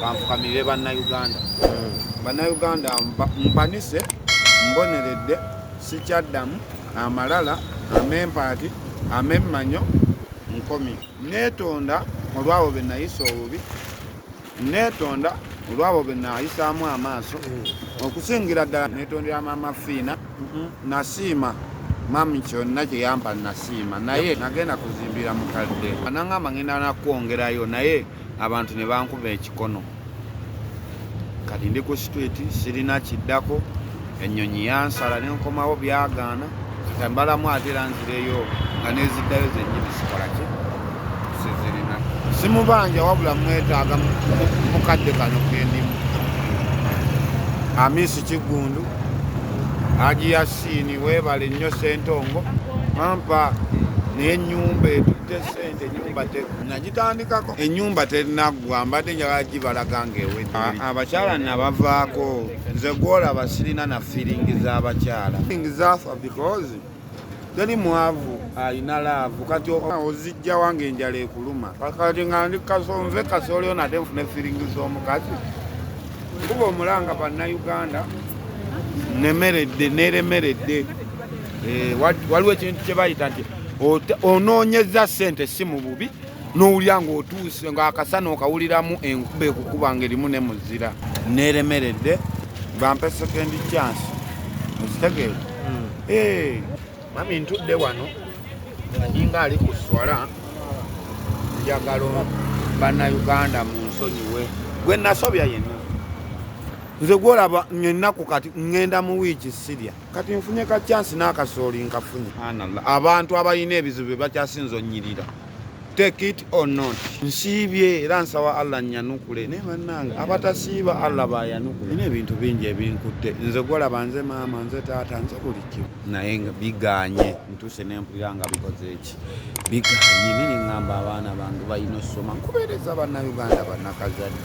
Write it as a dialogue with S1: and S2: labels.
S1: banfukamirire bannayuganda. Bannayuganda mpanise mboneredde sikyaddamu amalala amempaati amemmanyo nkomi. Neetonda olwabo be nayisa obubi, neetonda olwabo be nayisaamu amaaso, okusingira ddala neetondera maama Fiina. Nasiima mami kyonna kye yampa nasiima, naye nagenda kuzimbira mukadde anangamba ngenda nakwongerayo, naye abantu ne bankuba ekikono. Kati ndi ku street sirina kiddako, ennyonyi yansala nenkomawo byagaana. Kati mbalamu ate era nzireyo nga neziddayo zennyini sikola ki sizirina. Simubanja wabula mwetaaga mukadde kano kendimu. Amisi Kigundu, Haji Yasini, weebale nnyo Ssentongo, ampa n'ennyumba etutte ssente, ennyumba nagitandikako, ennyumba terinaggwa, mbadde njagala gibalaga ng'ewedde. Abakyala nabavaako, nze gwolaba sirina na feeling z'abakyala. Feeling zafa because teri mwavu alina laavu. Kati ozijja wange enjala ekuluma, kati nga ndi kasonve kasolyo nate nfune feeling z'omukazi. Kuba omulanga bannayuganda neremeredde. Waliwo ekintu kye bayita nti onoonyeza ssente si mu bubi, n'owulira ng'otuuse ng'akasana okawuliramu enkuba ekukuba ng'erimu ne muzira. Neremeredde, bampe second chance. Ozitegeera? Mami ntudde wano nga ninga ali ku swala, njagala bannayuganda mu nsonyiwe. Gwe nasobya yenna. Nze gwolaba ennaku kati ngenda mu wiiki sirya. Kati nfunye ka chance n'akasooli nkafunye. Abantu abalina ebizibu bakyasinza onnyirira. Take it or not. Nsiibye era nsaba Allah nnyanukule. Ne bannange abatasiiba Allah bayanukule. Nina ebintu bingi ebinkutte. Nze gwolaba nze maama, nze taata, nze buli kimu. Naye nga biganye. Ntuuse ne mpulira nga bikoze eki. Biganye. Nini ngamba abaana bange balina okusoma. Nkubeereza bannayuganda bannakazadde.